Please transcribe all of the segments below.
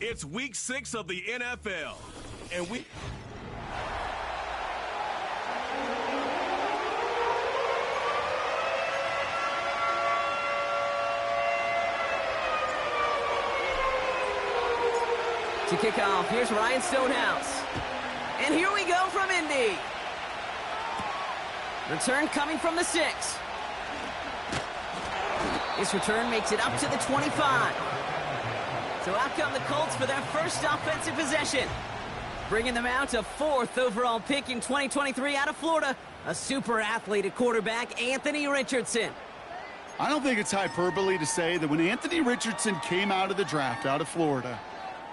It's week 6 of the NFL, and we... To kick off, here's Ryan Stonehouse. And here we go from Indy. Return coming from the 6. This return makes it up to the 25. So out come the Colts for their first offensive possession. Bringing them out to 4th overall pick in 2023 out of Florida, a super athlete at quarterback, Anthony Richardson. I don't think it's hyperbole to say that when Anthony Richardson came out of the draft out of Florida,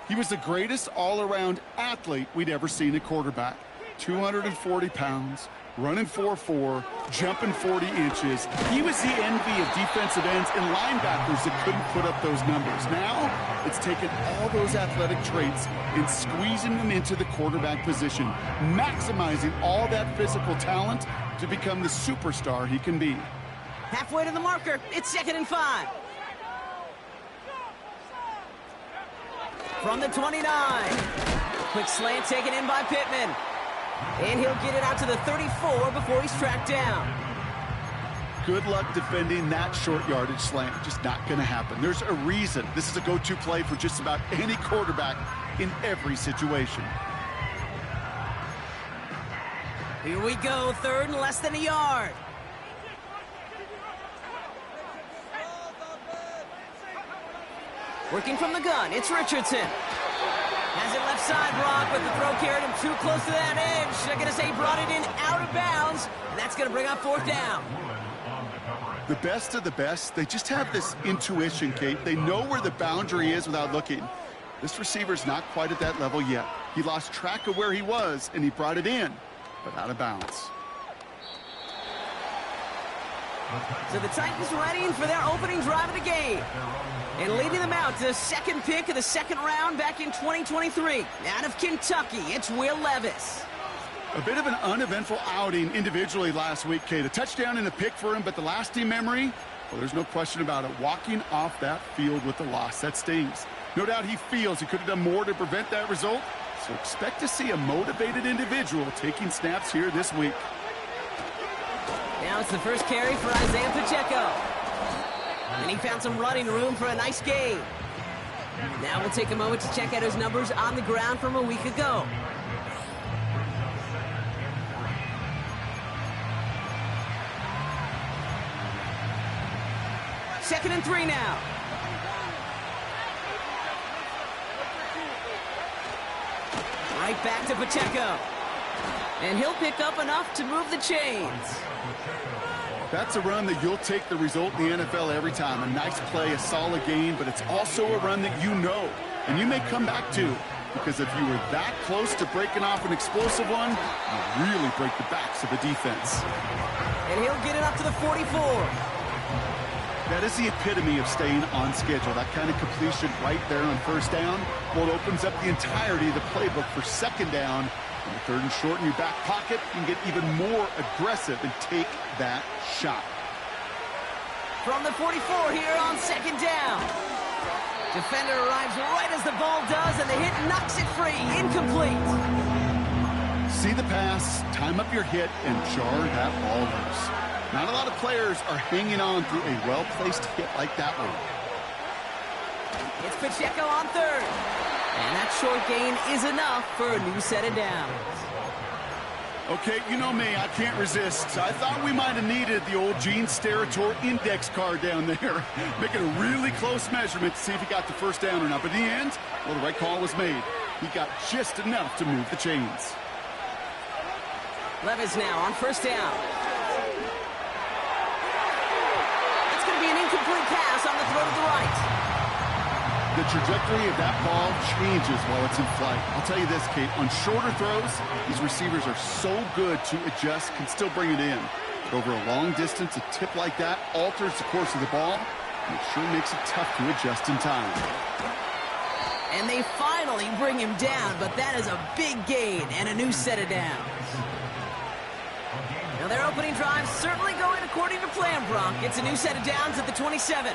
he was the greatest all-around athlete we'd ever seen at quarterback. 240 pounds, running 4.4, jumping 40 inches. He was the envy of defensive ends and linebackers that couldn't put up those numbers. Now, it's taken all those athletic traits and squeezing them into the quarterback position, maximizing all that physical talent to become the superstar he can be. Halfway to the marker, it's 2nd and 5. From the 29. Quick slant taken in by Pittman. And he'll get it out to the 34 before he's tracked down. Good luck defending that short yardage slant. Just not going to happen. There's a reason this is a go-to play for just about any quarterback in every situation. Here we go, 3rd and less than a yard. Working from the gun, it's Richardson. Has it left side, Brock, but the throw carried him too close to that edge. They're going to say he brought it in out of bounds, and that's going to bring up 4th down. The best of the best, they just have this intuition, Kate. They know where the boundary is without looking. This receiver's not quite at that level yet. He lost track of where he was, and he brought it in, but out of bounds. So the Titans readying for their opening drive of the game. And leading them out to the 2nd pick of the 2nd round back in 2023. Out of Kentucky, it's Will Levis. A bit of an uneventful outing individually last week, Kate. A touchdown and a pick for him, but the lasting memory, well, there's no question about it. Walking off that field with the loss, that stings. No doubt he feels he could have done more to prevent that result. So expect to see a motivated individual taking snaps here this week. Now it's the first carry for Isaiah Pacheco. And he found some running room for a nice gain. Now we'll take a moment to check out his numbers on the ground from a week ago. Second and 3 now. Right back to Pacheco. And he'll pick up enough to move the chains. That's a run that you'll take the result in the NFL every time. A nice play, a solid gain, but it's also a run that you know and you may come back to, because if you were that close to breaking off an explosive one, you really break the backs of the defense. And he'll get it up to the 44. That is the epitome of staying on schedule. That kind of completion right there on 1st down. Well, it opens up the entirety of the playbook for 2nd down. On the 3rd and short in your back pocket, you can get even more aggressive and take that shot. From the 44 here on 2nd down. Defender arrives right as the ball does, and the hit knocks it free. Incomplete. See the pass, time up your hit, and jar that ball loose. Not a lot of players are hanging on through a well-placed hit like that one. It's Pacheco on 3rd. And that short gain is enough for a new set of downs. Okay, you know me, I can't resist. I thought we might have needed the old Gene Steratore index card down there. Making a really close measurement to see if he got the 1st down or not. But in the end, well, the right call was made. He got just enough to move the chains. Levis now on 1st down. It's going to be an incomplete pass on the throw to the right. The trajectory of that ball changes while it's in flight. I'll tell you this, Kate, on shorter throws, these receivers are so good to adjust, can still bring it in. But over a long distance, a tip like that alters the course of the ball, and it sure makes it tough to adjust in time. And they finally bring him down, but that is a big gain and a new set of downs. Now their opening drive certainly going according to plan, Brock. It's a new set of downs at the 27.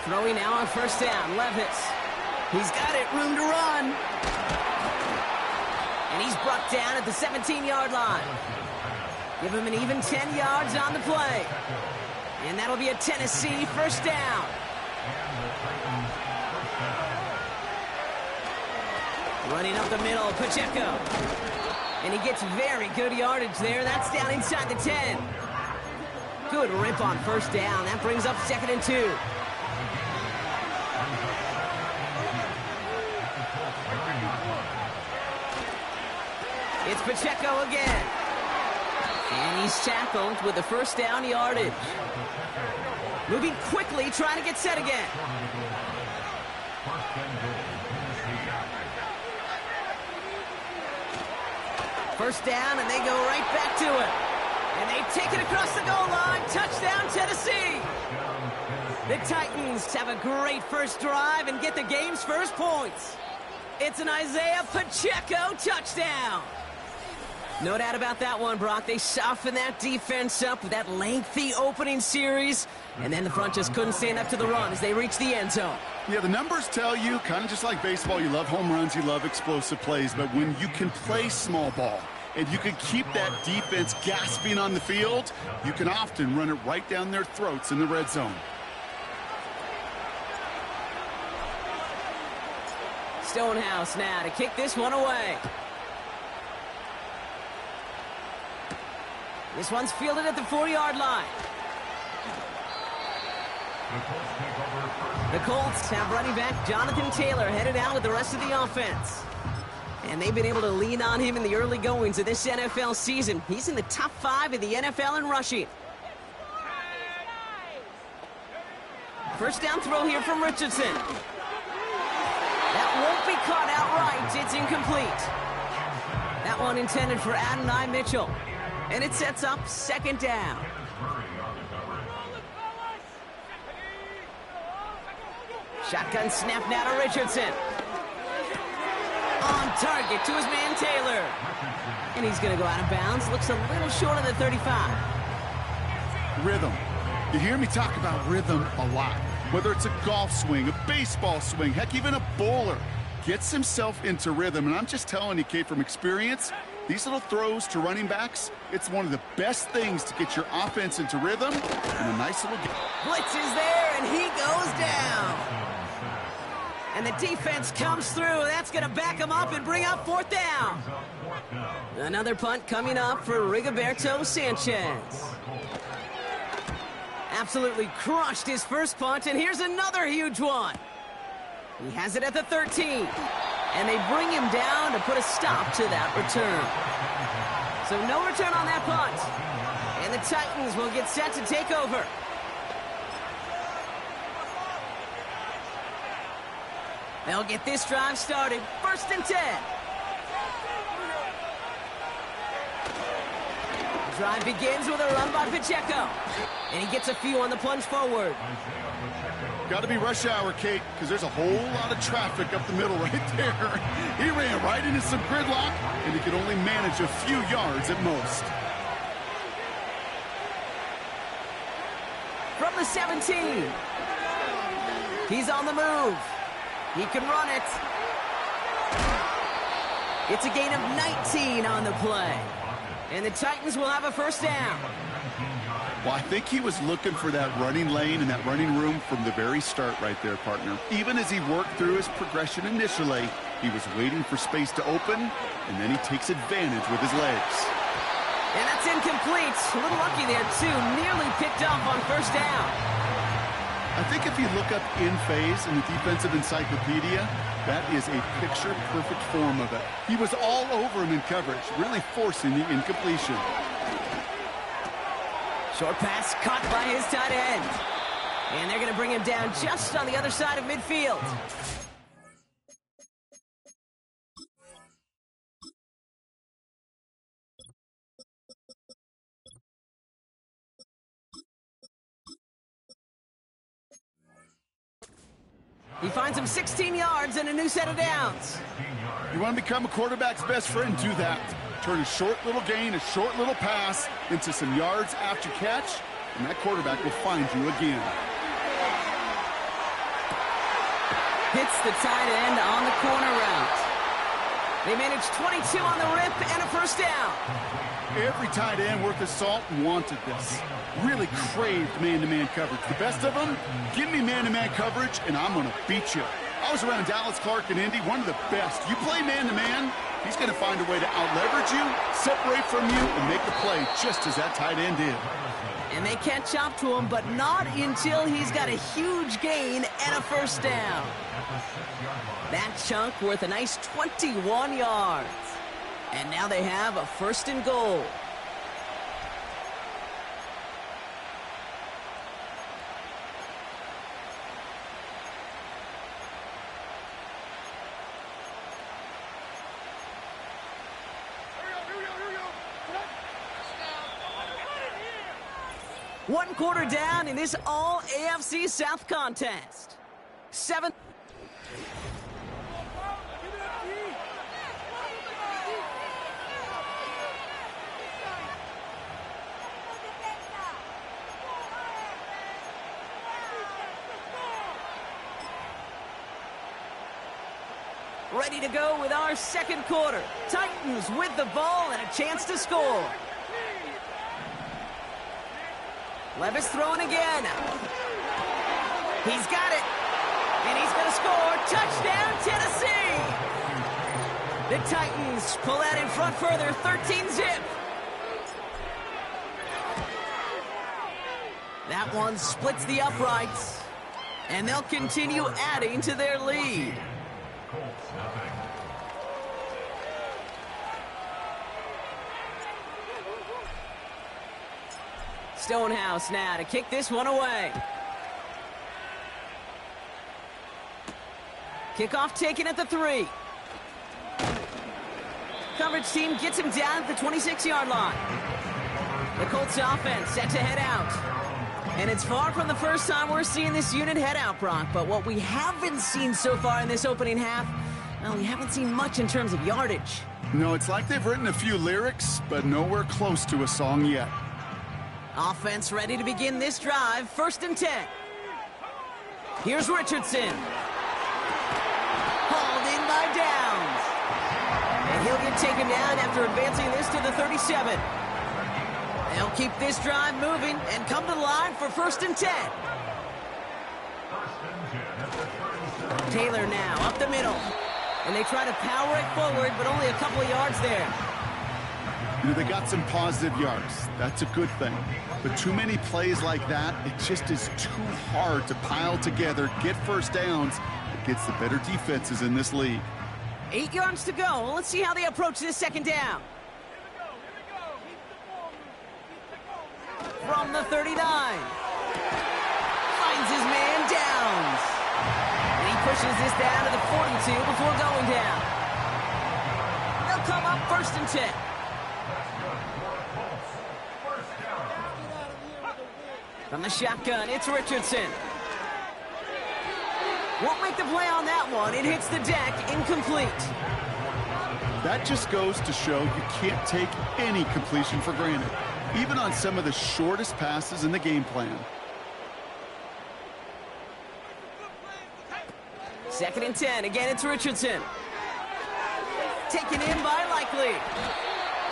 Throwing now on 1st down, Levis. He's got it, room to run. And he's brought down at the 17-yard line. Give him an even 10 yards on the play. And that'll be a Tennessee first down. Running up the middle, Pacheco. And he gets very good yardage there. That's down inside the 10. Good rip on first down. That brings up 2nd and 2. It's Pacheco again. And he's tackled with the first down yardage. Moving quickly, trying to get set again. First down, and they go right back to it. And they take it across the goal line. Touchdown, Tennessee. The Titans have a great first drive and get the game's first points. It's an Isaiah Pacheco touchdown. No doubt about that one, Brock. They softened that defense up with that lengthy opening series, and then the front just couldn't stand up to the run as they reached the end zone. Yeah, the numbers tell you, kind of just like baseball, you love home runs, you love explosive plays, but when you can play small ball and you can keep that defense gasping on the field, you can often run it right down their throats in the red zone. Stonehouse now to kick this one away. This one's fielded at the 4-yard line. The Colts have running back Jonathan Taylor headed out with the rest of the offense. And they've been able to lean on him in the early goings of this NFL season. He's in the top 5 in the NFL in rushing. First down throw here from Richardson. That won't be caught outright. It's incomplete. That one intended for Adonai Mitchell. And it sets up 2nd down. Shotgun snap now to Richardson. On target to his man Taylor. And he's going to go out of bounds. Looks a little short of the 35. Rhythm. You hear me talk about rhythm a lot. Whether it's a golf swing, a baseball swing, heck, even a bowler gets himself into rhythm. And I'm just telling you, Kate, from experience, these little throws to running backs, it's one of the best things to get your offense into rhythm and a nice little game. Blitz is there, and he goes down. And the defense comes through. That's going to back him up and bring up 4th down. Another punt coming up for Rigoberto Sanchez. Absolutely crushed his first punt, and here's another huge one. He has it at the 13. And they bring him down to put a stop to that return. So no return on that punt. And the Titans will get set to take over. They'll get this drive started. 1st and 10. The drive begins with a run by Pacheco. And he gets a few on the plunge forward. Got to be rush hour, Kate, because there's a whole lot of traffic up the middle right there. He ran right into some gridlock, and he could only manage a few yards at most. From the 17. He's on the move. He can run it. It's a gain of 19 on the play. And the Titans will have a first down. Well, I think he was looking for that running lane and that running room from the very start right there, partner. Even as he worked through his progression initially, he was waiting for space to open, and then he takes advantage with his legs. And that's incomplete. A little lucky there, too. Nearly picked up on first down. I think if you look up in phase in the defensive encyclopedia, that is a picture-perfect form of it. He was all over him in coverage, really forcing the incompletion. Short pass caught by his tight end. And they're going to bring him down just on the other side of midfield. He finds him 16 yards and a new set of downs. You want to become a quarterback's best friend? Do that. Turn a short little gain, a short little pass into some yards after catch, and that quarterback will find you again. Hits the tight end on the corner route. They managed 22 on the rip and a first down. Every tight end worth his salt wanted this. Really craved man-to-man coverage. The best of them, give me man-to-man coverage, and I'm going to beat you. I was around Dallas Clark and Indy, one of the best. You play man-to-man, he's going to find a way to out-leverage you, separate from you, and make the play just as that tight end did. And they catch up to him, but not until he's got a huge gain and a first down. That chunk worth a nice 21 yards. And now they have a first and goal. One quarter down in this all AFC South contest. 7. Ready to go with our second quarter. Titans with the ball and a chance to score. Levis throwing again. He's got it. And he's going to score. Touchdown, Tennessee. The Titans pull out in front further, 13-zip. That one splits the uprights. And they'll continue adding to their lead. Stonehouse now to kick this one away. Kickoff taken at the 3. Coverage team gets him down at the 26-yard line. The Colts offense set to head out. And it's far from the first time we're seeing this unit head out, Brock. But what we haven't seen so far in this opening half, well, we haven't seen much in terms of yardage. No, it's like they've written a few lyrics, but nowhere close to a song yet. Offense ready to begin this drive. 1st and 10. Here's Richardson. Hauled in by Downs. And he'll get taken down after advancing this to the 37. They'll keep this drive moving and come to the line for 1st and 10. Taylor now up the middle. And they try to power it forward, but only a couple of yards there. You know, they got some positive yards. That's a good thing. But too many plays like that, it just is too hard to pile together, get first downs against the better defenses in this league. 8 yards to go. Let's see how they approach this second down. From the 39. Finds his man Downs. And he pushes this down to the 42 before going down. They'll come up 1st and 10. From the shotgun, it's Richardson. Won't make the play on that one. It hits the deck, incomplete. That just goes to show you can't take any completion for granted, even on some of the shortest passes in the game plan. 2nd and 10. Again, it's Richardson. Taken in by Likely.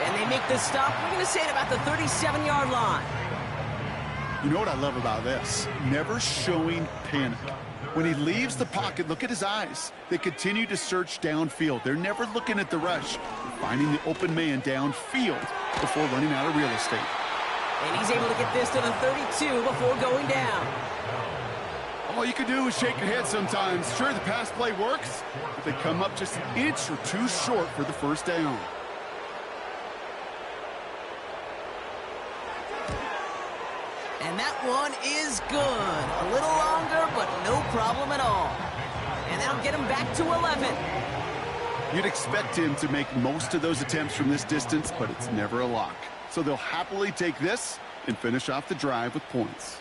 And they make the stop, we're going to say, at about the 37-yard line. You know what I love about this? Never showing panic. When he leaves the pocket, look at his eyes. They continue to search downfield. They're never looking at the rush. They're finding the open man downfield before running out of real estate. And he's able to get this to the 32 before going down. All you can do is shake your head sometimes. Sure, the pass play works, but they come up just an inch or two short for the first down. And that one is good. A little longer, but no problem at all. And that'll get him back to 11. You'd expect him to make most of those attempts from this distance, but it's never a lock. So they'll happily take this and finish off the drive with points.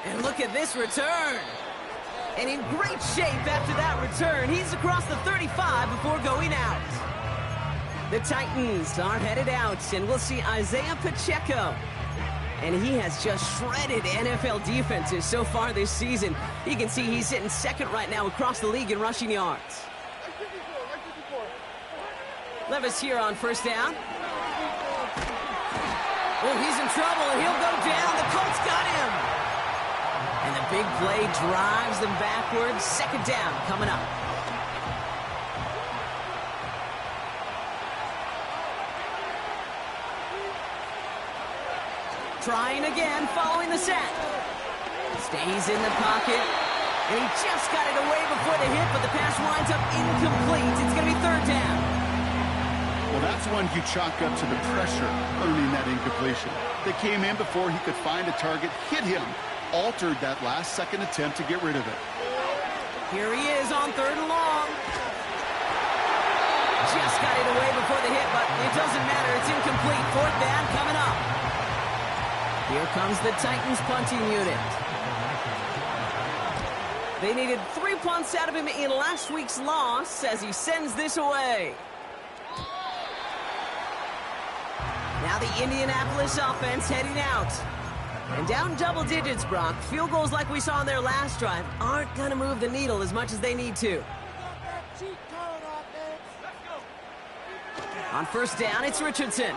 And look at this return. And in great shape after that return. He's across the 35 before going out. The Titans are headed out, and we'll see Isaiah Pacheco. And he has just shredded NFL defenses so far this season. You can see he's sitting second right now across the league in rushing yards. Levis here on first down. Oh, he's in trouble, and he'll go down. The Colts got him. And the big play drives them backwards. Second down coming up. Trying again, following the sack. Stays in the pocket. And he just got it away before the hit, but the pass winds up incomplete. It's going to be third down. Well, that's one you chalk up to the pressure earning that incompletion. They came in before he could find a target, hit him, altered that last-second attempt to get rid of it. Here he is on third and long. Just got it away before the hit, but it doesn't matter. It's incomplete. Fourth down coming up. Here comes the Titans punting unit. They needed 3 punts out of him in last week's loss as he sends this away. Now the Indianapolis offense heading out. And down double digits, Brock. Field goals like we saw on their last drive aren't going to move the needle as much as they need to. On first down, it's Richardson.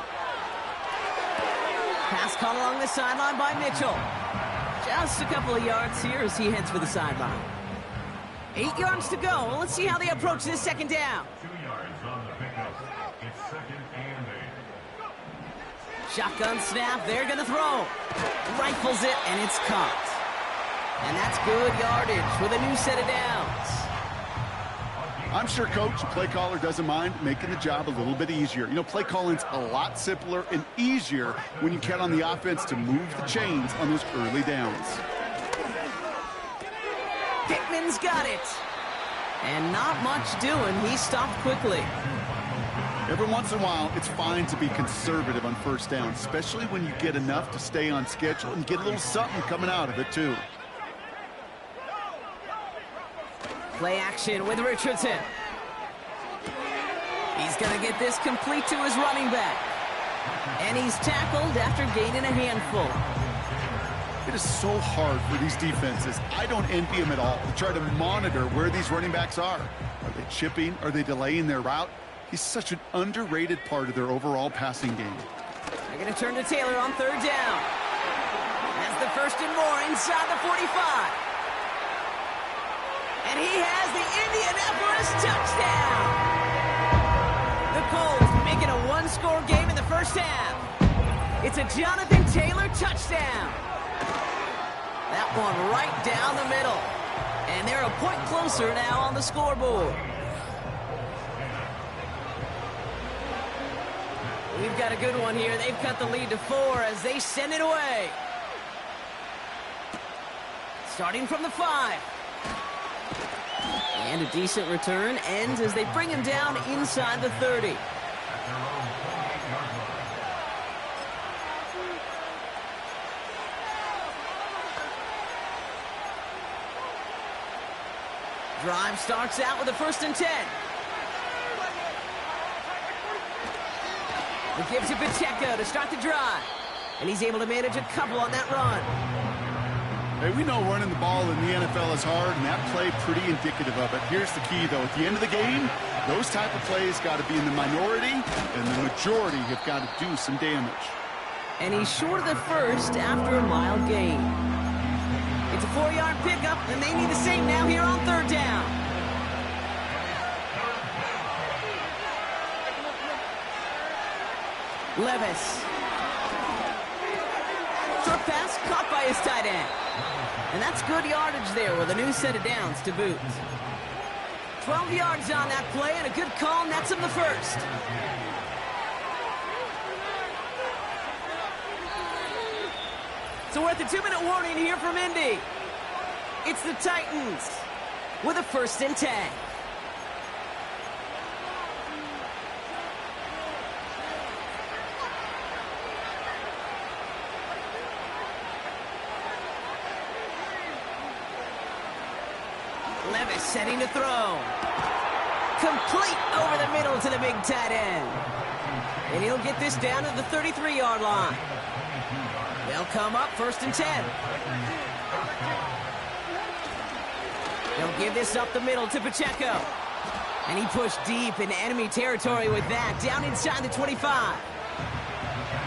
Pass caught along the sideline by Mitchell. Just a couple of yards here as he heads for the sideline. 8 yards to go. Well, let's see how they approach this second down. 2 yards on the pickup. It's second and 8. Shotgun snap. They're going to throw. Rifles it, and it's caught. And that's good yardage with a new set of downs. I'm sure Coach, the play caller, doesn't mind making the job a little bit easier. You know, play calling's a lot simpler and easier when you count on the offense to move the chains on those early downs. Pittman's got it. And not much doing. He stopped quickly. Every once in a while, it's fine to be conservative on first down, especially when you get enough to stay on schedule and get a little something coming out of it, too. Play action with Richardson. He's going to get this complete to his running back. And he's tackled after gaining a handful. It is so hard for these defenses. I don't envy them at all to try to monitor where these running backs are. Are they chipping? Are they delaying their route? He's such an underrated part of their overall passing game. They're going to turn to Taylor on third down. That's the first and more inside the 45. And he has the Indianapolis touchdown. The Colts making a one-score game in the first half. It's a Jonathan Taylor touchdown. That one right down the middle. And they're a point closer now on the scoreboard. We've got a good one here. They've cut the lead to 4 as they send it away. Starting from the 5. And a decent return ends as they bring him down inside the 30. Drive starts out with a 1st and 10. It gives to Pacheco to start the drive. And he's able to manage a couple on that run. Hey, we know running the ball in the NFL is hard, and that play pretty indicative of it. Here's the key, though. At the end of the game, those type of plays got to be in the minority, and the majority have got to do some damage. And he's short of the first after a mild gain. It's a 4-yard pickup, and they need the same now here on third down. Levis. Short pass caught by his tight end. And that's good yardage there with a new set of downs to boot. 12 yards on that play and a good call nets him the first. So we're at the 2-minute warning here from Indy. It's the Titans with a 1st and 10. Levis setting to throw. Complete over the middle to the big tight end. And he'll get this down to the 33-yard line. They'll come up 1st and 10. They'll give this up the middle to Pacheco. And he pushed deep into enemy territory with that, down inside the 25.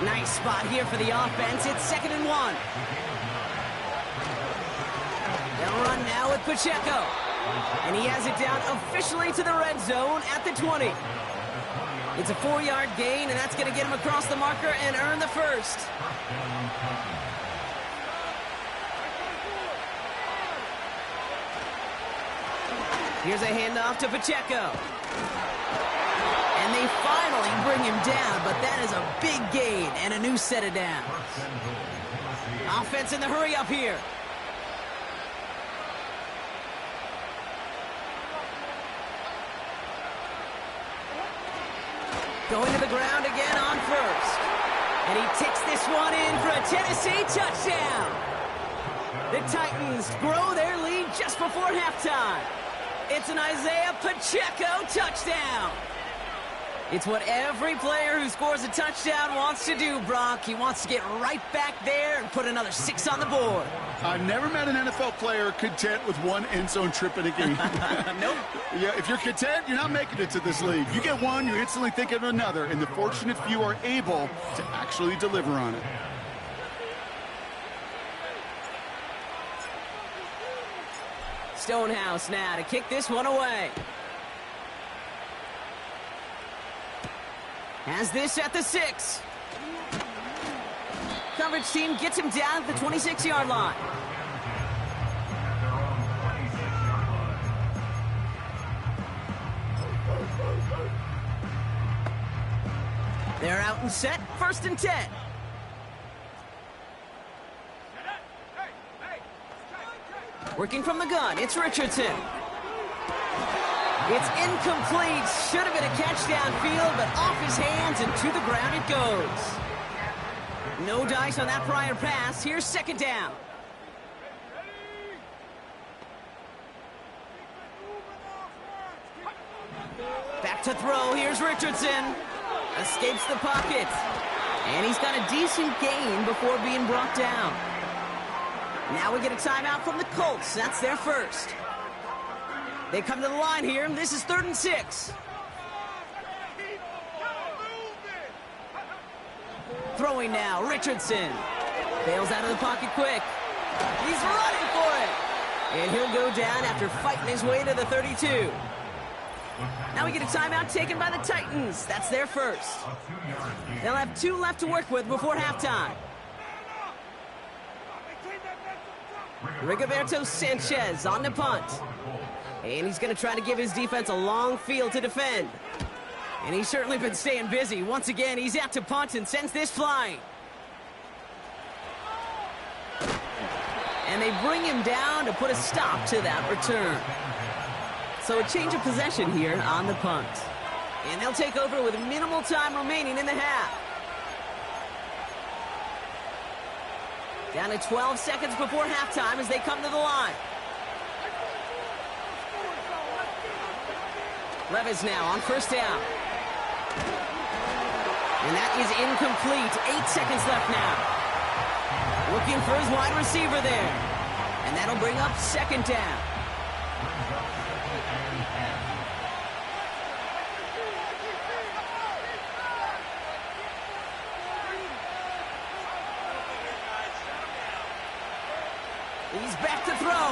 Nice spot here for the offense. It's 2nd and 1. They'll run now with Pacheco. And he has it down officially to the red zone at the 20. It's a 4-yard gain, and that's going to get him across the marker and earn the first. Here's a handoff to Pacheco. And they finally bring him down, but that is a big gain and a new set of downs. Offense in the hurry up here. Going to the ground again on 1st. And he ticks this one in for a Tennessee touchdown. The Titans grow their lead just before halftime. It's an Isaiah Pacheco touchdown. It's what every player who scores a touchdown wants to do, Brock. He wants to get right back there and put another 6 on the board. I've never met an NFL player content with one end zone trip in a game. Nope. Yeah, if you're content, you're not making it to this league. You get one, you instantly think of another, and the fortunate few are able to actually deliver on it. Stonehouse now to kick this one away. Has this at the 6. Coverage team gets him down at the 26-yard line. They're out and set, 1st and 10. Working from the gun, it's Richardson. It's incomplete. Should have been a catch downfield, but off his hands and to the ground it goes. No dice on that prior pass. Here's 2nd down. Back to throw. Here's Richardson. Escapes the pocket. And he's got a decent gain before being brought down. Now we get a timeout from the Colts. That's their first. They come to the line here. This is 3rd and 6. Throwing now, Richardson. Bails out of the pocket quick. He's running for it. And he'll go down after fighting his way to the 32. Now we get a timeout taken by the Titans. That's their first. They'll have 2 left to work with before halftime. Rigoberto Sanchez on the punt. And he's going to try to give his defense a long field to defend. And he's certainly been staying busy. Once again, he's out to punt and sends this flying. And they bring him down to put a stop to that return. So a change of possession here on the punt. And they'll take over with minimal time remaining in the half. Down to 12 seconds before halftime as they come to the line. Levis now on 1st down. And that is incomplete. 8 seconds left now. Looking for his wide receiver there. And that'll bring up 2nd down. He's back to throw.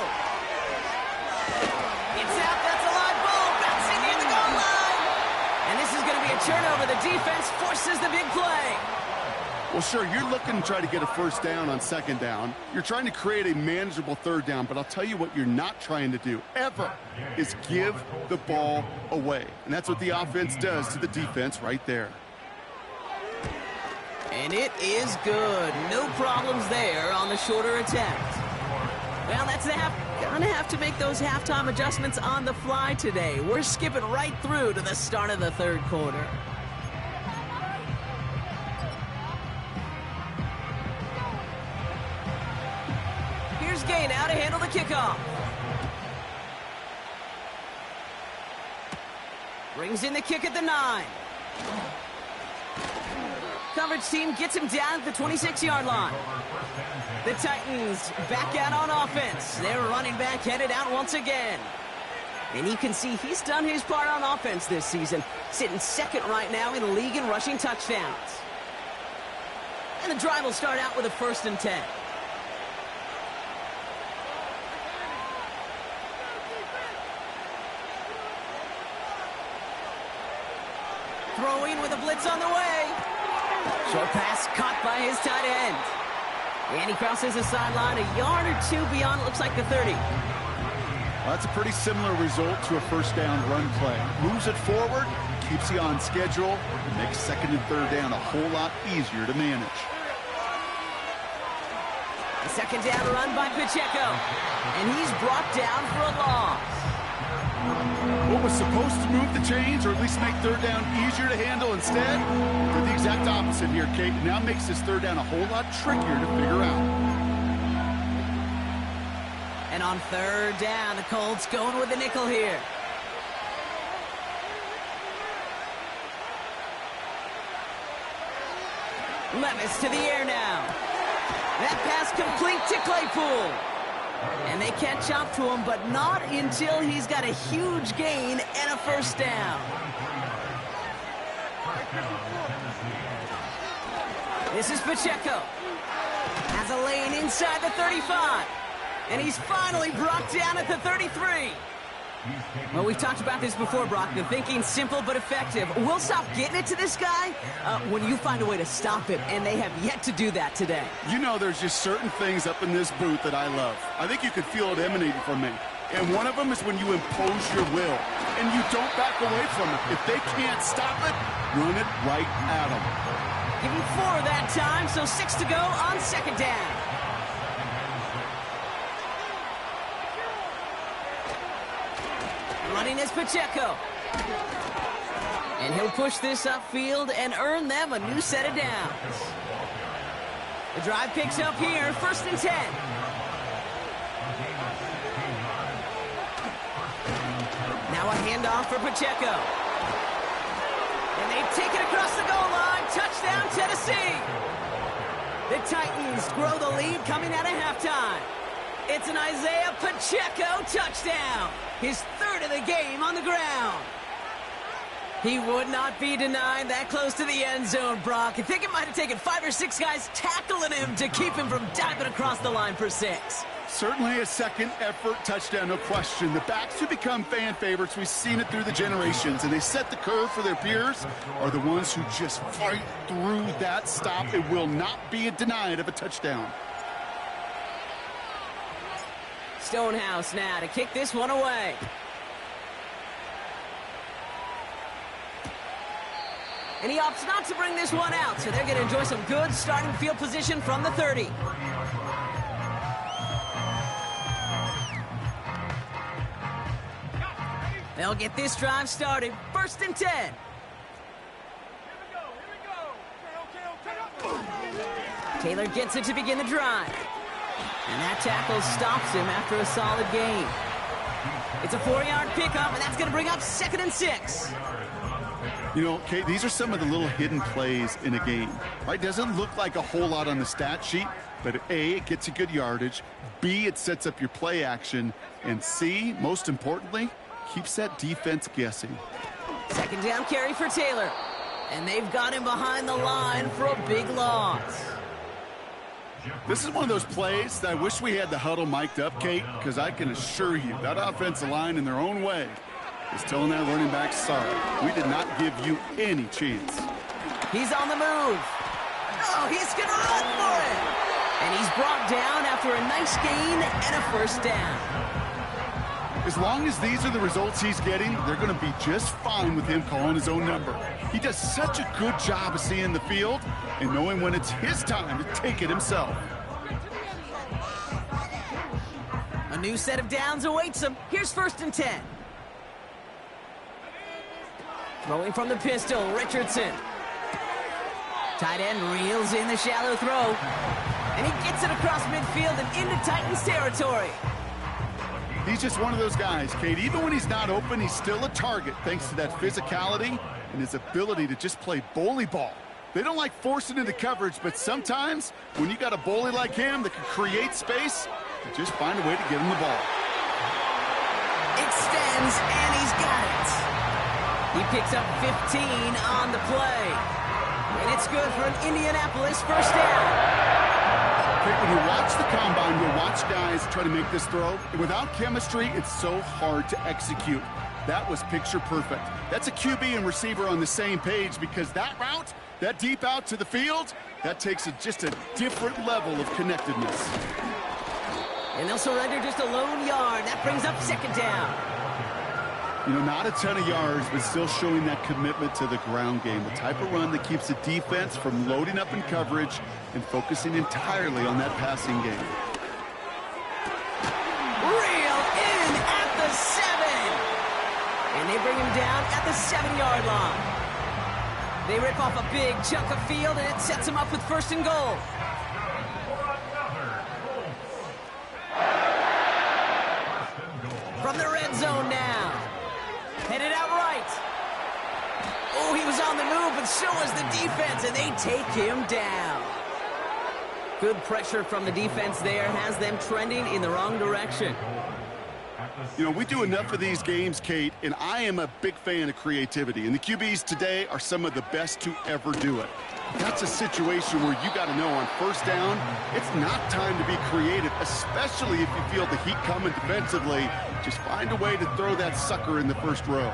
It's out. That's a live ball. Bouncing near the goal line. And this is going to be a turnover. The defense forces the big play. Well, sure, you're looking to try to get a 1st down on 2nd down. You're trying to create a manageable 3rd down, but I'll tell you what you're not trying to do, ever, is give the ball away. And that's what the offense does to the defense right there. And it is good. No problems there on the shorter attempt. Well, that's the half. Gonna have to make those halftime adjustments on the fly today. We're skipping right through to the start of the 3rd quarter. Here's Gay now to handle the kickoff. Brings in the kick at the 9. coverage team gets him down at the 26-yard line. The Titans back out on offense. Their running back headed out once again. And you can see he's done his part on offense this season, sitting second right now in the league in rushing touchdowns. And the drive will start out with a 1st and 10. Throwing with a blitz on the way. Short pass caught by his tight end. And he crosses the sideline a yard or two beyond, it looks like the 30. Well, that's a pretty similar result to a first down run play. Moves it forward, keeps you on schedule, and makes 2nd and 3rd down a whole lot easier to manage. A 2nd down run by Pacheco. And he's brought down for a loss. What was supposed to move the chains, or at least make 3rd down easier to handle instead, did the exact opposite here, Kate. Now makes this 3rd down a whole lot trickier to figure out. And on 3rd down, the Colts going with the nickel here. Levis to the air now. That pass complete to Claypool. And they catch up to him, but not until he's got a huge gain and a 1st down. This is Pacheco. Has a lane inside the 35. And he's finally brought down at the 33. Well, we've talked about this before, Brock. The thinking simple but effective. We'll stop getting it to this guy when you find a way to stop him, and they have yet to do that today. You know, there's just certain things up in this booth that I love. I think you could feel it emanating from me. And one of them is when you impose your will, and you don't back away from it. If they can't stop it, run it right at them. Give him 4 that time, so 6 to go on 2nd down. Running is Pacheco. And he'll push this upfield and earn them a new set of downs. The drive picks up here, 1st and 10. Now a handoff for Pacheco. And they take it across the goal line. Touchdown, Tennessee. The Titans grow the lead coming out of halftime. It's an Isaiah Pacheco touchdown. His 3rd of the game on the ground. He would not be denied that close to the end zone, Brock. I think it might have taken 5 or 6 guys tackling him to keep him from diving across the line for 6. Certainly a 2nd effort touchdown, no question. The backs who become fan favorites, we've seen it through the generations, and they set the curve for their peers, are the ones who just fight through that stop. It will not be denied of a touchdown. Stonehouse now to kick this one away. And he opts not to bring this one out, so they're going to enjoy some good starting field position from the 30. They'll get this drive started. 1st and 10. Taylor gets it to begin the drive. And that tackle stops him after a solid gain. It's a 4-yard pickup, and that's going to bring up 2nd and 6. You know, Kate, these are some of the little hidden plays in a game, right? Doesn't look like a whole lot on the stat sheet, but A, it gets you good yardage. B, it sets up your play action. And C, most importantly, keeps that defense guessing. 2nd down carry for Taylor. And they've got him behind the line for a big loss. This is one of those plays that I wish we had the huddle mic'd up, Kate, because I can assure you that offensive line in their own way is telling that running back, sorry, we did not give you any chance. He's on the move. Oh, he's going to run for it. And he's brought down after a nice gain and a 1st down. As long as these are the results he's getting, they're going to be just fine with him calling his own number. He does such a good job of seeing the field and knowing when it's his time to take it himself. A new set of downs awaits him. Here's 1st and 10. Throwing from the pistol, Richardson. Tight end reels in the shallow throw. And he gets it across midfield and into Titans territory. He's just one of those guys, Kate. Even when he's not open, he's still a target thanks to that physicality and his ability to just play bully ball. They don't like forcing into coverage, but sometimes when you got a bully like him that can create space, you just find a way to get him the ball. Extends, and he's got it. He picks up 15 on the play. And it's good for an Indianapolis first down. Okay, when you watch the combine, you'll watch guys try to make this throw. Without chemistry, it's so hard to execute. That was picture perfect. That's a QB and receiver on the same page, because that route, that deep out to the field, that takes just a different level of connectedness. And they'll surrender just a lone yard. That brings up second down. You know, not a ton of yards, but still showing that commitment to the ground game. The type of run that keeps the defense from loading up in coverage and focusing entirely on that passing game. Reel in at the 7. And they bring him down at the 7-yard line. They rip off a big chunk of field, and it sets him up with first and goal. From the red zone now. Headed out right. Oh, he was on the move, but so was the defense, and they take him down. Good pressure from the defense there has them trending in the wrong direction. You know, we do enough of these games, Kate, and I am a big fan of creativity, and the QBs today are some of the best to ever do it. That's a situation where you got to know on first down, it's not time to be creative, especially if you feel the heat coming defensively. Just find a way to throw that sucker in the first row.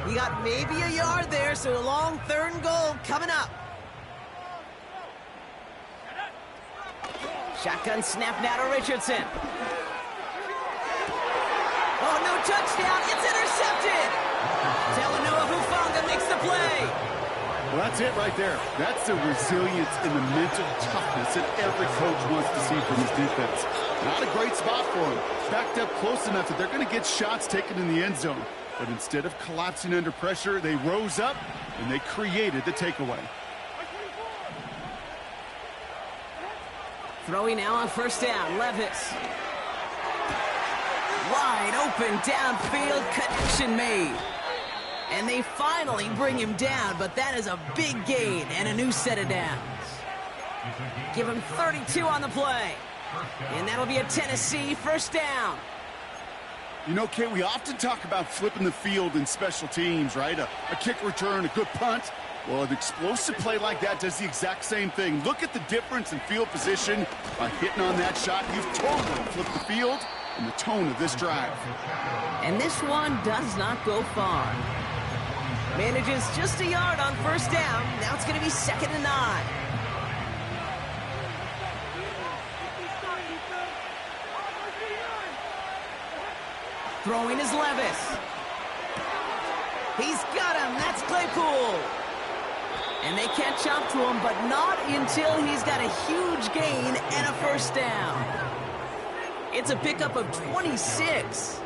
You got maybe a yard there, so a long third and goal coming up. Shotgun snap now to Richardson. Oh, no touchdown. It's intercepted. Talanoa Hufanga makes the play. Well, that's it right there. That's the resilience and the mental toughness that every coach wants to see from his defense. Not a great spot for him. Backed up close enough that they're going to get shots taken in the end zone. But instead of collapsing under pressure, they rose up and they created the takeaway. Throwing now on first down, Levis. Wide open downfield, connection made. And they finally bring him down, but that is a big gain and a new set of downs. Give him 32 on the play. And that'll be a Tennessee first down. You know, Kate, we often talk about flipping the field in special teams, right? A kick return, a good punt. Well, an explosive play like that does the exact same thing. Look at the difference in field position. By hitting on that shot, you've totally flipped the field and the tone of this drive. And this one does not go far. Manages just a yard on first down. Now it's going to be 2nd and 9. Throwing is Levis. He's got him. That's Claypool. And they catch up to him, but not until he's got a huge gain and a first down. It's a pickup of 26.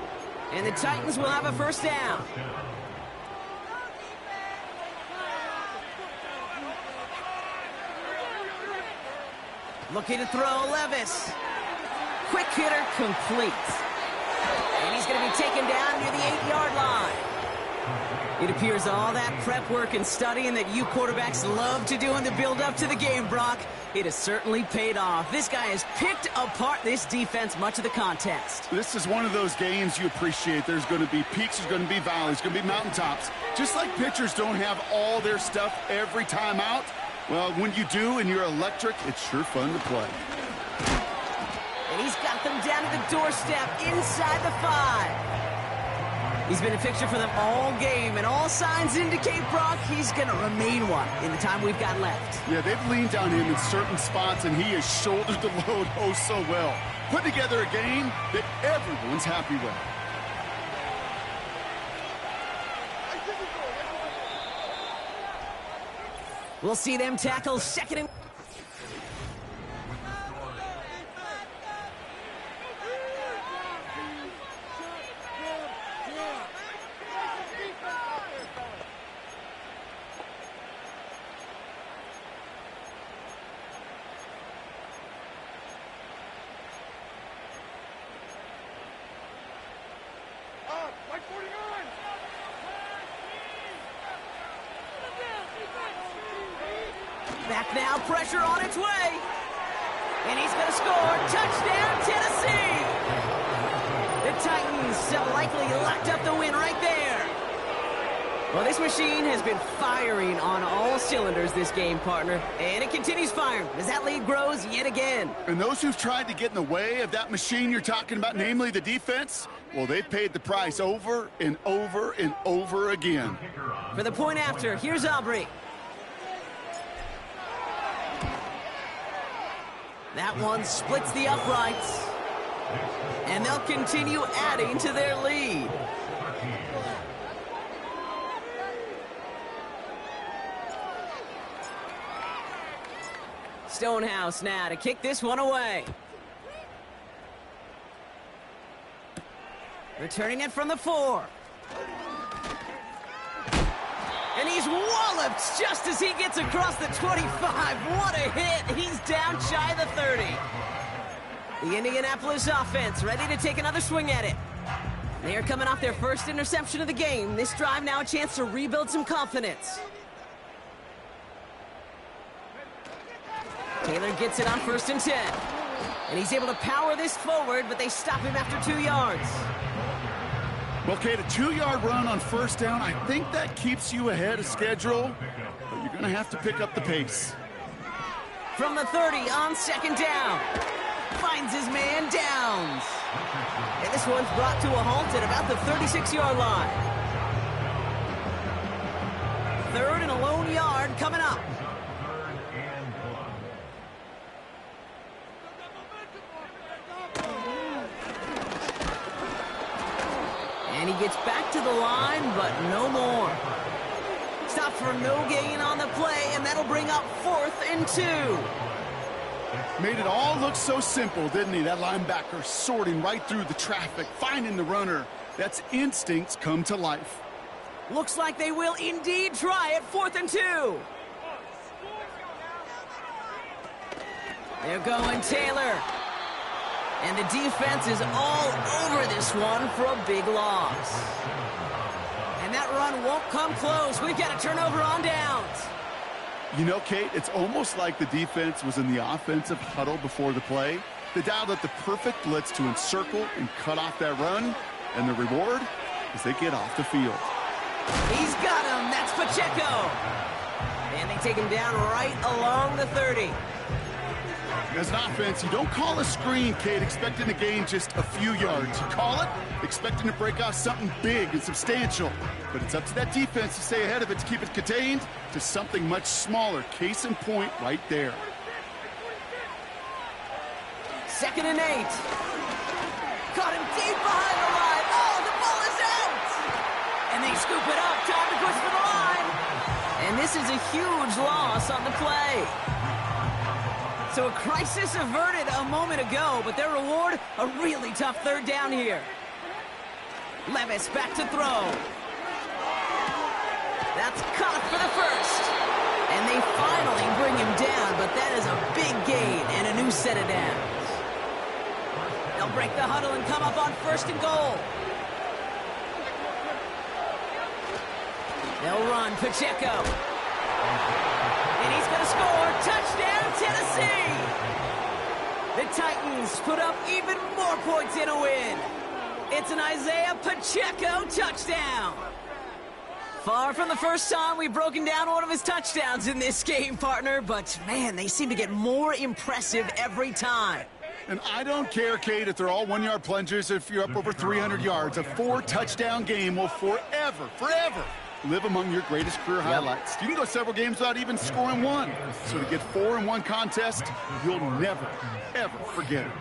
And the Titans will have a first down. Looking to throw, Levis. Quick hitter complete. And he's going to be taken down near the 8-yard line. It appears all that prep work and studying that you quarterbacks love to do in the build-up to the game, Brock, it has certainly paid off. This guy has picked apart this defense much of the contest. This is one of those games you appreciate. There's going to be peaks, there's going to be valleys, there's going to be mountaintops. Just like pitchers don't have all their stuff every time out, well, when you do and you're electric, it's sure fun to play. And he's got them down to the doorstep inside the 5. He's been a fixture for them all game, and all signs indicate, Brock, he's going to remain one in the time we've got left. Yeah, they've leaned on him in certain spots, and he has shouldered the load oh so well. Put together a game that everyone's happy with. We'll see them tackle 2nd and... now, pressure on its way. And he's going to score. Touchdown, Tennessee! The Titans have likely locked up the win right there. Well, this machine has been firing on all cylinders this game, partner. And it continues firing as that lead grows yet again. And those who've tried to get in the way of that machine you're talking about, namely the defense, well, they've paid the price over and over and over again. For the point after, here's Aubrey. That one splits the uprights. And they'll continue adding to their lead. Stonehouse now to kick this one away. Returning it from the 4. And he's walloped just as he gets across the 25. What a hit. He's down shy of the 30. The Indianapolis offense ready to take another swing at it. They are coming off their first interception of the game. This drive now a chance to rebuild some confidence. Taylor gets it on 1st and 10. And he's able to power this forward, but they stop him after 2 yards. Well, Kate, a 2-yard run on 1st down, I think that keeps you ahead of schedule, but you're going to have to pick up the pace. From the 30 on 2nd down. Finds his man Downs. And this one's brought to a halt at about the 36-yard line. 3rd and a lone yard coming up. And he gets back to the line, but no more. Stop for no gain on the play, and that'll bring up 4th and 2. Made it all look so simple, didn't he? That linebacker sorting right through the traffic, finding the runner. That's instincts come to life. Looks like they will indeed try it. 4th and 2. They're going Taylor. And the defense is all over this one for a big loss. And that run won't come close. We've got a turnover on downs. You know, Kate, it's almost like the defense was in the offensive huddle before the play. They dialed up the perfect blitz to encircle and cut off that run. And the reward is they get off the field. He's got him. That's Pacheco. And they take him down right along the 30. As an offense, you don't call a screen, Kate, expecting to gain just a few yards. You call it expecting to break off something big and substantial. But it's up to that defense to stay ahead of it, to keep it contained to something much smaller. Case in point right there. 2nd and 8. Caught him deep behind the line. Oh, the ball is out! And they scoop it up. Time to push for the line. And this is a huge loss on the play. So a crisis averted a moment ago, but their reward, a really tough 3rd down here. Levis back to throw. That's caught for the 1st. And they finally bring him down, but that is a big gain and a new set of downs. They'll break the huddle and come up on 1st and goal. They'll run Pacheco. And he's going to score. Touchdown, Tennessee! The Titans put up even more points in a win. It's an Isaiah Pacheco touchdown. Far from the first time we've broken down one of his touchdowns in this game, partner, but man, they seem to get more impressive every time. And I don't care, Kate, if they're all 1-yard plungers, if you're up over 300 yards. A 4-touchdown game will forever live among your greatest career highlights. You can go several games without even scoring one. So to get 4 in one contest, you'll never, ever forget it.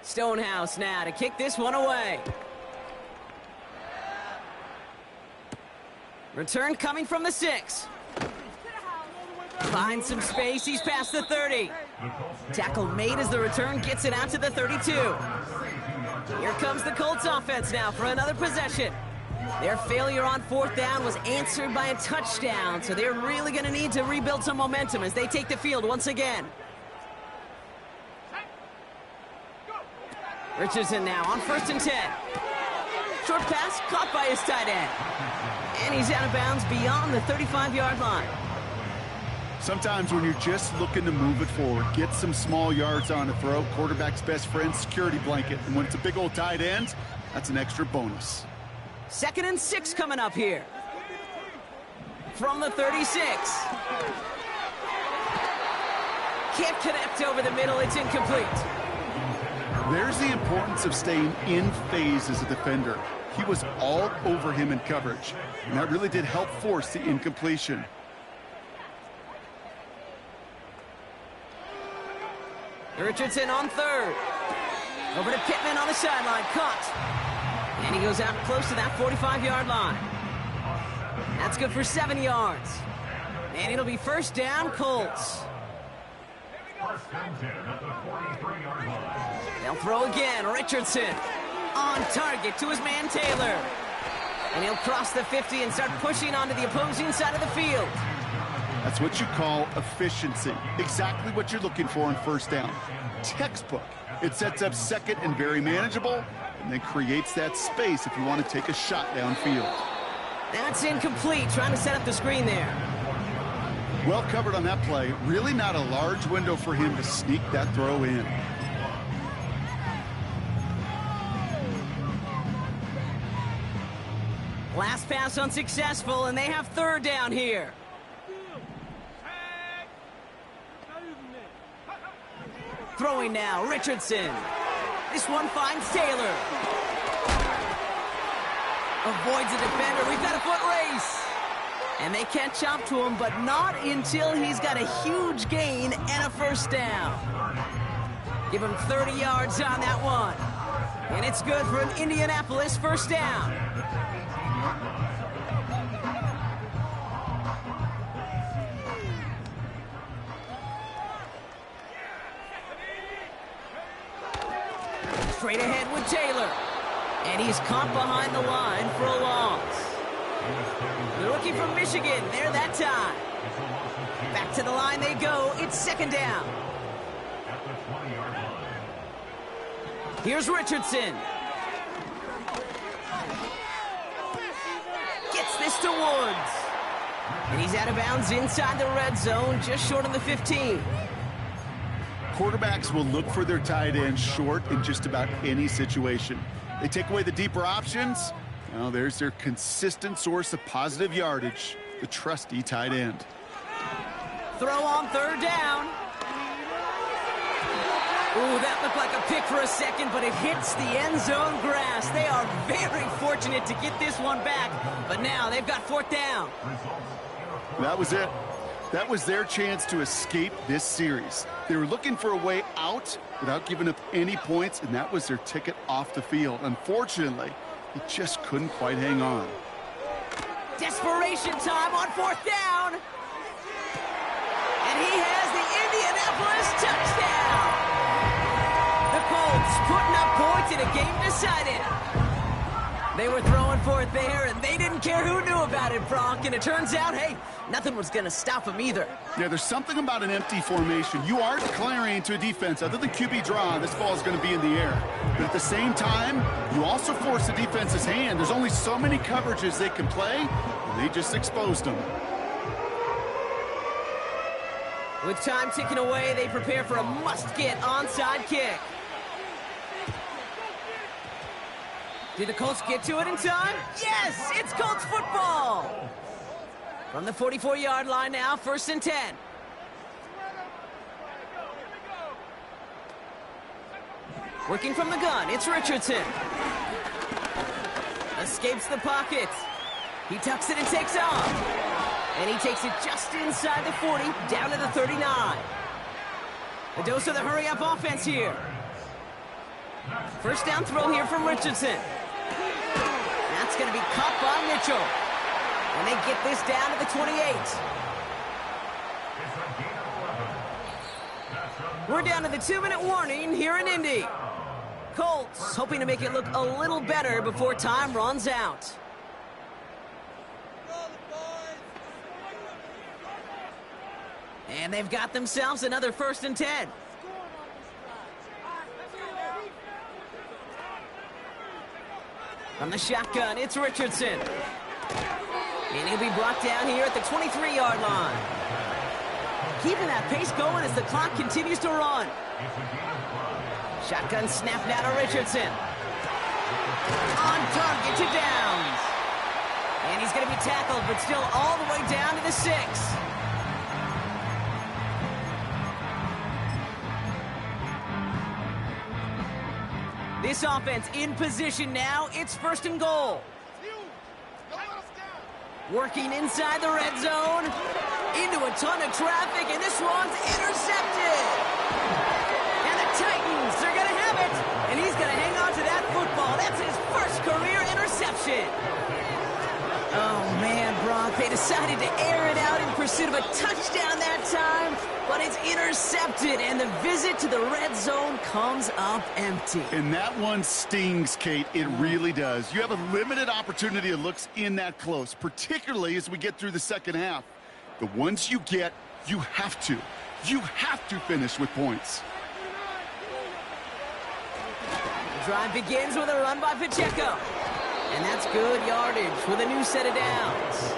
Stonehouse now to kick this one away. Return coming from the 6. Finds some space. He's past the 30. Tackle made as the return gets it out to the 32. Here comes the Colts offense now for another possession. Their failure on 4th down was answered by a touchdown, so they're really going to need to rebuild some momentum as they take the field once again. Richardson now on 1st and 10. Short pass caught by his tight end. And he's out of bounds beyond the 35-yard line. Sometimes when you're just looking to move it forward, get some small yards on a throw, quarterback's best friend, security blanket. And when it's a big old tight end, that's an extra bonus. 2nd and 6 coming up here. From the 36. Can't connect over the middle. It's incomplete. There's the importance of staying in phase as a defender. He was all over him in coverage, and that really did help force the incompletion. Richardson on 3rd. Over to Pittman on the sideline. Caught. And he goes out close to that 45-yard line. That's good for 7 yards. And it'll be 1st down, Colts. They'll throw again. Richardson on target to his man Taylor. And he'll cross the 50 and start pushing onto the opposing side of the field. That's what you call efficiency. Exactly what you're looking for in 1st down. Textbook. It sets up 2nd and very manageable, and then creates that space if you want to take a shot downfield. That's incomplete. Trying to set up the screen there. Well covered on that play. Really not a large window for him to sneak that throw in. Last pass unsuccessful, and they have 3rd down here. Throwing now, Richardson. This one finds Taylor. Avoids a defender. We've got a foot race. And they catch up to him, but not until he's got a huge gain and a 1st down. Give him 30 yards on that one. And it's good for an Indianapolis 1st down. Straight ahead with Taylor. And he's caught behind the line for a loss. The rookie from Michigan, there that time. Back to the line they go. It's 2nd down. Here's Richardson. Gets this to Woods. And he's out of bounds inside the red zone, just short of the 15. Quarterbacks will look for their tight end short in just about any situation. They take away the deeper options. Well, there's their consistent source of positive yardage, the trusty tight end. Throw on 3rd down. Ooh, that looked like a pick for a second, but it hits the end zone grass. They are very fortunate to get this one back, but now they've got 4th down. That was it. That was their chance to escape this series. They were looking for a way out without giving up any points, and that was their ticket off the field. Unfortunately, he just couldn't quite hang on. Desperation time on 4th down. And he has the Indianapolis touchdown. The Colts putting up points in a game decided. They were throwing for it there, and they didn't care who knew about it, Brock. And it turns out, hey, nothing was going to stop them either. Yeah, there's something about an empty formation. You are declaring to a defense, other than QB draw, this ball is going to be in the air. But at the same time, you also force the defense's hand. There's only so many coverages they can play, and they just exposed them. With time ticking away, they prepare for a must-get onside kick. Did the Colts get to it in time? Yes, it's Colts football. From the 44-yard line now, 1st and 10. Working from the gun, it's Richardson. Escapes the pocket. He tucks it and takes off. And he takes it just inside the 40, down to the 39. A dose of the hurry-up offense here. 1st down throw here from Richardson. That's going to be caught by Mitchell. And they get this down to the 28. We're down to the 2-minute warning here in Indy. Colts hoping to make it look a little better before time runs out. And they've got themselves another 1st and 10. From the shotgun, it's Richardson. And he'll be brought down here at the 23-yard line. Keeping that pace going as the clock continues to run. Shotgun snap now to Richardson. On target to Downs. And he's going to be tackled, but still all the way down to the 6. This offense in position now. It's 1st and goal. Working inside the red zone. Into a ton of traffic, and this one's intercepted. And the Titans are going to have it. And he's going to hang on to that football. That's his first career interception. Oh, man, Brock, they decided to air it out in pursuit of a touchdown that time, but it's intercepted, and the visit to the red zone comes up empty. And that one stings, Kate. It really does. You have a limited opportunity that looks in that close, particularly as we get through the second half. The ones you get, you have to finish with points. The drive begins with a run by Pacheco. And that's good yardage with a new set of downs.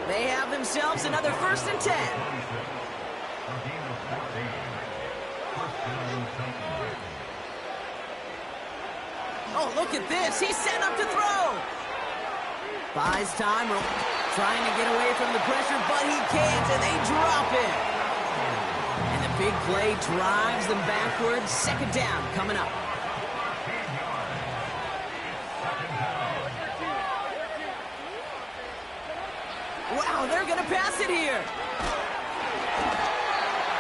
They have themselves another 1st and 10. Oh, look at this. He's set up to throw. Buys time, trying to get away from the pressure, but he can't, and they drop it. And the big play drives them backwards. 2nd down coming up. Wow, they're going to pass it here.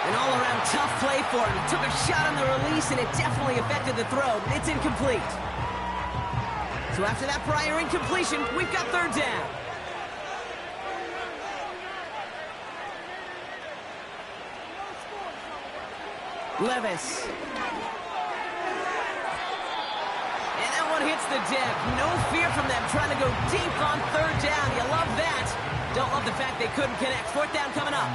An all-around tough play for him. He took a shot on the release, and it definitely affected the throw, but it's incomplete. So after that prior incompletion, we've got 3rd down. Levis. And that one hits the deck. No fear from them trying to go deep on 3rd down. You love that. Don't love the fact they couldn't connect. 4th down coming up.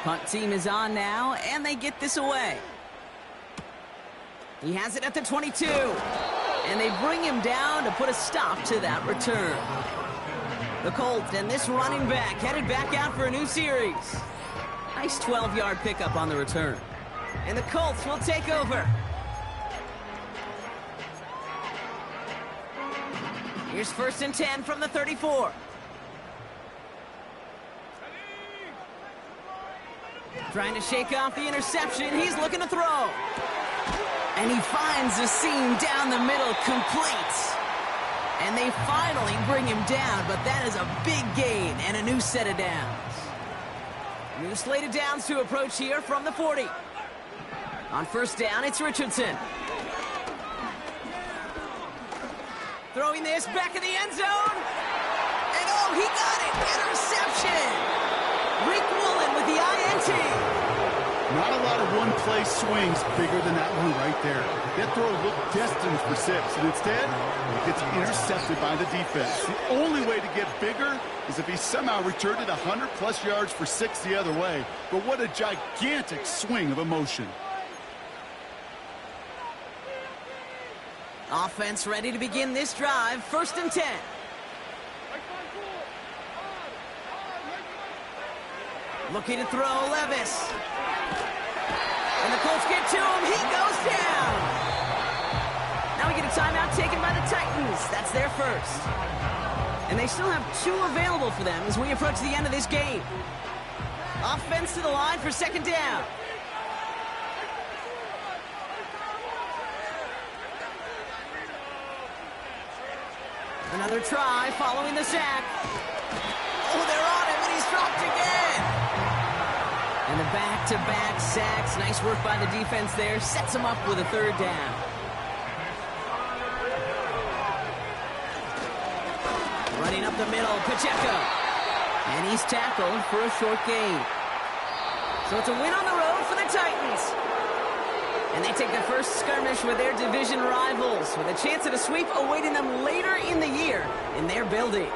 Punt team is on now, and they get this away. He has it at the 22. And they bring him down to put a stop to that return. The Colts and this running back headed back out for a new series. Nice 12-yard pickup on the return. And the Colts will take over. Here's 1st and 10 from the 34. Trying to shake off the interception. He's looking to throw. And he finds the seam down the middle, complete. And they finally bring him down, but that is a big gain and a new set of downs. New slate of downs to approach here from the 40. On 1st down, it's Richardson. Throwing this back in the end zone. And oh, he got it. Interception. Rick Woolen with the INT. Not a lot of one-play swings bigger than that one right there. That throw looked destined for 6, and instead, it gets intercepted by the defense. The only way to get bigger is if he somehow returned it 100-plus yards for 6 the other way. But what a gigantic swing of emotion. Offense ready to begin this drive. 1st and 10. Looking to throw, Levis. And the Colts get to him. He goes down. Now we get a timeout taken by the Titans. That's their first. And they still have 2 available for them as we approach the end of this game. Offense to the line for 2nd down. Another try following the sack. Oh, they're on him, and he's dropped again. And the back-to-back sacks. Nice work by the defense there. Sets him up with a 3rd down. Running up the middle, Pacheco. And he's tackled for a short gain. So it's a win on the road for the Titans. And they take their first skirmish with their division rivals with a chance at a sweep awaiting them later in the year in their building.